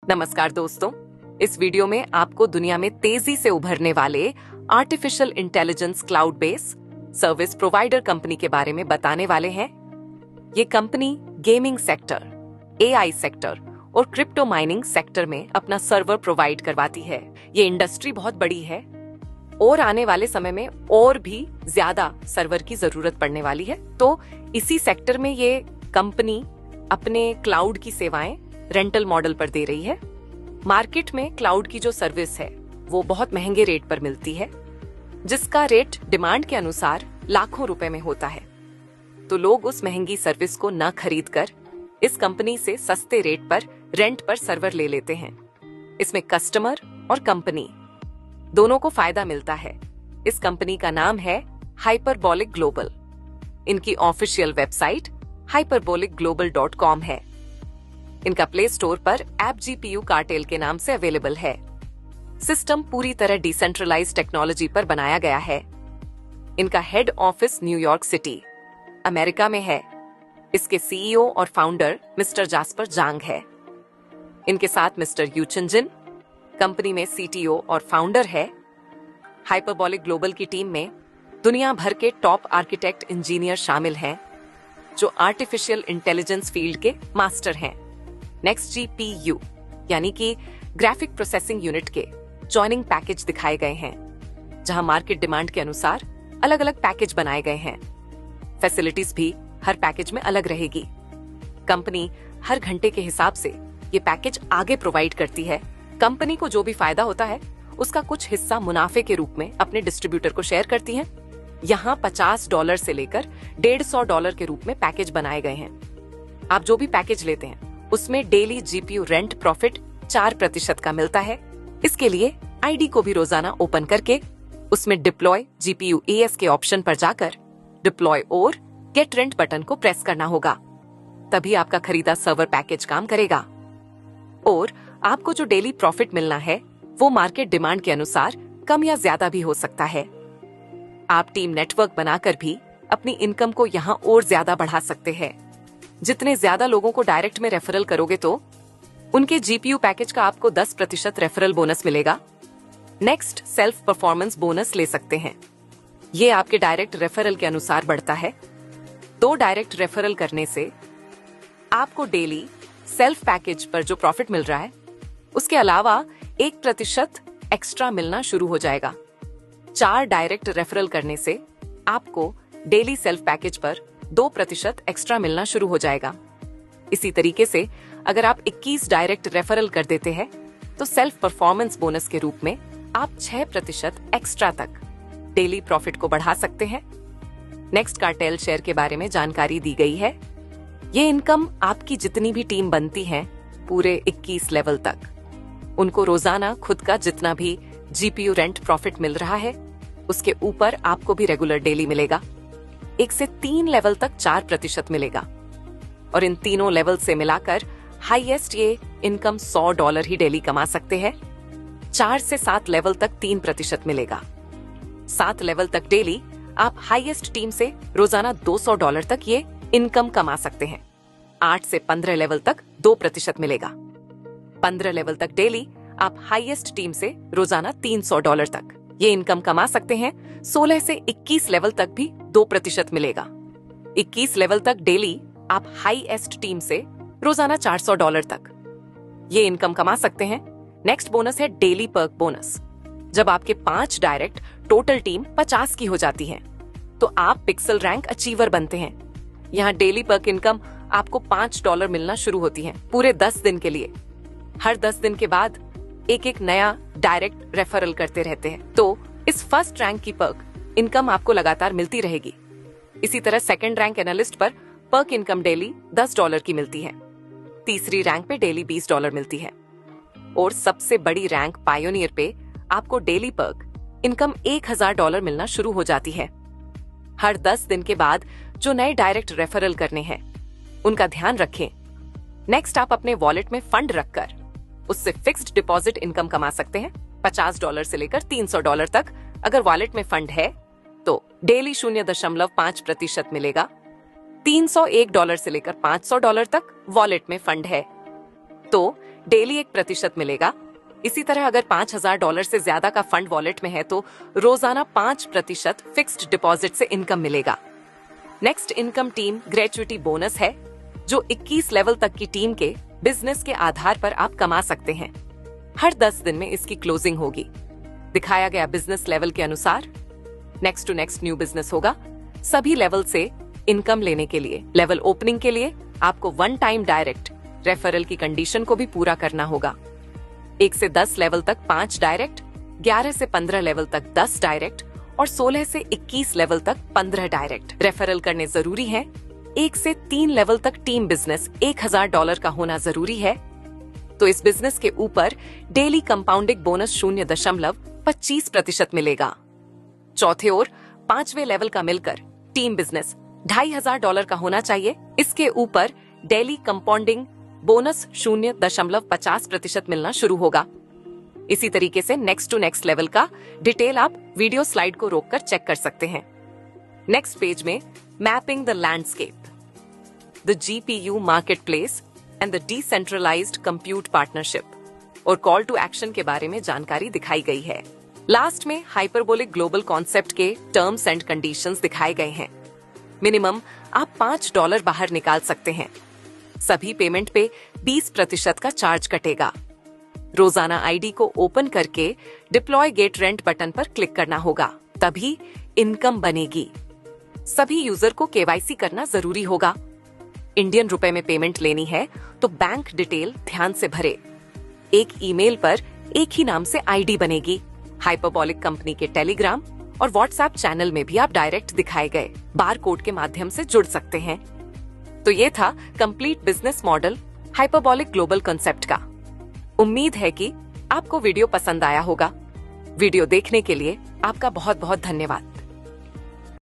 नमस्कार दोस्तों, इस वीडियो में आपको दुनिया में तेजी से उभरने वाले artificial intelligence cloud base service provider company के बारे में बताने वाले हैं। ये company gaming sector, AI sector और क्रिप्टो माइनिंग सेक्टर में अपना सर्वर प्रोवाइड करवाती है। ये इंडस्ट्री बहुत बड़ी है और आने वाले समय में और भी ज्यादा सर्वर की जरूरत पड़ने वाली है। तो इसी सेक्टर में ये कंपनी अपने क्लाउड की सेवाएं रेंटल मॉडल पर दे रही है। मार्केट में क्लाउड की जो सर्विस है वो बहुत महंगे रेट पर मिलती है, जिसका रेट डिमांड के अनुसार लाखों रुपए में होता है। तो लोग उस महंगी सर्विस को न खरीद कर इस कंपनी से सस्ते रेट पर रेंट पर सर्वर ले लेते हैं। इसमें कस्टमर और कंपनी दोनों को फायदा मिलता है। इस कंपनी का नाम है हाइपरबोलिक ग्लोबल। इनकी ऑफिशियल वेबसाइट hyperbolicglobal.com है। इनका प्ले स्टोर पर ऐप GPU कार्टेल के नाम से अवेलेबल है। सिस्टम पूरी तरह डिसेंट्रलाइज्ड टेक्नोलॉजी पर बनाया गया है। इनका head office New York city, America में है। इसके CEO और फाउंडर मिस्टर जास्पर जांग है। इनके साथ मिस्टर यूचिन जिन कंपनी में CTO और फाउंडर है। हाइपरबोलिक ग्लोबल की टीम में दुनिया भर के टॉप आर्किटेक्ट इंजीनियर शामिल हैं, जो आर्टिफिशियल इंटेलिजेंस फील्ड के मास्टर हैं। नेक्स्ट GPU यानी कि ग्राफिक प्रोसेसिंग यूनिट के जॉइनिंग पैकेज दिखाए गए हैं, जहां मार्केट डिमांड के अनुसार अलग अलग पैकेज बनाए गए हैं। फैसिलिटीज भी हर पैकेज में अलग रहेगी। कंपनी हर घंटे के हिसाब से ये पैकेज आगे प्रोवाइड करती है। कंपनी को जो भी फायदा होता है उसका कुछ हिस्सा मुनाफे के रूप में अपने डिस्ट्रीब्यूटर को शेयर करती है। यहाँ $50 से लेकर $150 के रूप में पैकेज बनाए गए हैं। आप जो भी पैकेज लेते हैं उसमें डेली GPU रेंट प्रॉफिट 4% का मिलता है। इसके लिए ID को भी रोजाना ओपन करके उसमें डिप्लॉय GPU AS के ऑप्शन पर जाकर डिप्लॉय और गेट रेंट बटन को प्रेस करना होगा। तभी आपका खरीदा सर्वर पैकेज काम करेगा और आपको जो डेली प्रॉफिट मिलना है वो मार्केट डिमांड के अनुसार कम या ज्यादा भी हो सकता है। आप टीम नेटवर्क बनाकर भी अपनी इनकम को यहाँ और ज्यादा बढ़ा सकते हैं। जितने ज्यादा लोगों को डायरेक्ट में रेफरल करोगे तो उनके GPU पैकेज का आपको 10% रेफरल बोनस मिलेगा। नेक्स्ट सेल्फ परफॉर्मेंस बोनस ले सकते हैं। ये आपके डायरेक्ट रेफरल के अनुसार बढ़ता है। 2 डायरेक्ट रेफरल करने से आपको डेली सेल्फ पैकेज पर जो प्रॉफिट मिल रहा है उसके अलावा 1% एक्स्ट्रा मिलना शुरू हो जाएगा। 4 डायरेक्ट रेफरल करने से आपको डेली सेल्फ पैकेज पर 2% एक्स्ट्रा मिलना शुरू हो जाएगा। इसी तरीके से अगर आप 21 डायरेक्ट रेफरल कर देते हैं तो सेल्फ परफॉर्मेंस बोनस के रूप में आप 6% एक्स्ट्रा तक डेली प्रॉफिट को बढ़ा सकते हैं। नेक्स्ट कार्टेल शेयर के बारे में जानकारी दी गई है। ये इनकम आपकी जितनी भी टीम बनती है पूरे 21 लेवल तक, उनको रोजाना खुद का जितना भी GPU रेंट प्रॉफिट मिल रहा है उसके ऊपर आपको भी रेगुलर डेली मिलेगा। 1 से 3 लेवल तक 4% मिलेगा और इन तीनों लेवल से मिलाकर हाईएस्ट ये इनकम $100 ही डेली कमा सकते हैं। 4 से 7 लेवल तक 3% मिलेगा। 7 लेवल तक डेली आप हाईएस्ट टीम से रोजाना $200 तक ये इनकम कमा सकते हैं। 8 से 15 लेवल तक 2% मिलेगा। 15 लेवल तक डेली आप हाईएस्ट टीम से रोजाना $300 तक ये इनकम कमा सकते हैं। 16 से 21 लेवल तक भी 2% मिलेगा। 21 लेवल तक डेली आप हाईएस्ट टीम से रोजाना $400 तक ये इनकम कमा सकते हैं। नेक्स्ट बोनस है डेली पर्क बोनस। जब आपके 5 डायरेक्ट टोटल टीम 50 की हो जाती है तो आप पिक्सल रैंक अचीवर बनते हैं। यहाँ डेली पर्क इनकम आपको $5 मिलना शुरू होती है पूरे 10 दिन के लिए। हर 10 दिन के बाद एक नया डायरेक्ट रेफरल करते रहते हैं, तो इस फर्स्ट रैंक की पर्क इनकम आपको लगातार मिलती रहेगी। इसी तरह सेकंड रैंक एनालिस्ट पर पर्क इनकम डेली $10 की मिलती है। तीसरी रैंक पे डेली $20 मिलती है और सबसे बड़ी रैंक पायोनियर पे आपको डेली पर्क इनकम $1000 मिलना शुरू हो जाती है। हर 10 दिन के बाद जो नए डायरेक्ट रेफरल करने हैं उनका ध्यान रखें। नेक्स्ट आप अपने वॉलेट में फंड रखकर उससे फिक्स्ड डिपॉजिट इनकम कमा सकते हैं। $50 से लेकर $300 तक अगर वॉलेट में फंड है तो डेली 0.5% मिलेगा। $301 से लेकर $500 तक वॉलेट में फंड है तो डेली 1% मिलेगा। इसी तरह अगर $5,000 से ज्यादा का फंड वॉलेट में है तो रोजाना 5% फिक्स्ड डिपॉजिट से इनकम मिलेगा। Next income team gratuity bonus है, जो 21 लेवल तक की टीम के बिजनेस के आधार पर आप कमा सकते हैं। हर 10 दिन में इसकी क्लोजिंग होगी। दिखाया गया बिजनेस लेवल के अनुसार next to next new business होगा। सभी लेवल से इनकम लेने के लिए लेवल ओपनिंग के लिए आपको 1 टाइम डायरेक्ट रेफरल की कंडीशन को भी पूरा करना होगा। 1 से 10 लेवल तक 5 डायरेक्ट, 11 से 15 लेवल तक 10 डायरेक्ट और 16 से 21 लेवल तक 15 डायरेक्ट रेफरल करने जरूरी है। 1 से 3 लेवल तक टीम बिजनेस $1,000 का होना जरूरी है। तो इस बिजनेस के ऊपर डेली कंपाउंडिंग बोनस 0.25% मिलेगा। चौथे और 5वें लेवल का मिलकर टीम बिजनेस $2,500 का होना चाहिए। इसके ऊपर डेली कंपाउंडिंग बोनस 0.50% मिलना शुरू होगा। इसी तरीके से नेक्स्ट टू नेक्स्ट लेवल का डिटेल आप वीडियो स्लाइड को रोककर चेक कर सकते हैं। नेक्स्ट पेज में mapping the landscape, the GPU market place and the decentralised compute partnership और कॉल टू एक्शन के बारे में जानकारी दिखाई गई है। लास्ट में हाइपरबोलिक ग्लोबल कॉन्सेप्ट के टर्म्स एंड कंडीशंस दिखाए गए हैं। मिनिमम आप $5 बाहर निकाल सकते हैं। सभी पेमेंट पे 20% का चार्ज कटेगा। रोजाना आईडी को ओपन करके डिप्लॉय गेट रेंट बटन पर क्लिक करना होगा, तभी इनकम बनेगी। सभी यूजर को KYC करना जरूरी होगा। इंडियन रुपए में पेमेंट लेनी है तो बैंक डिटेल ध्यान से भरे। एक ईमेल पर एक ही नाम से आईडी बनेगी। हाइपरबोलिक कंपनी के टेलीग्राम और व्हाट्सएप चैनल में भी आप डायरेक्ट दिखाए गए बार कोड के माध्यम से जुड़ सकते हैं। तो ये था complete business model hyperbolic global concept का। उम्मीद है कि आपको वीडियो पसंद आया होगा। वीडियो देखने के लिए आपका बहुत बहुत धन्यवाद।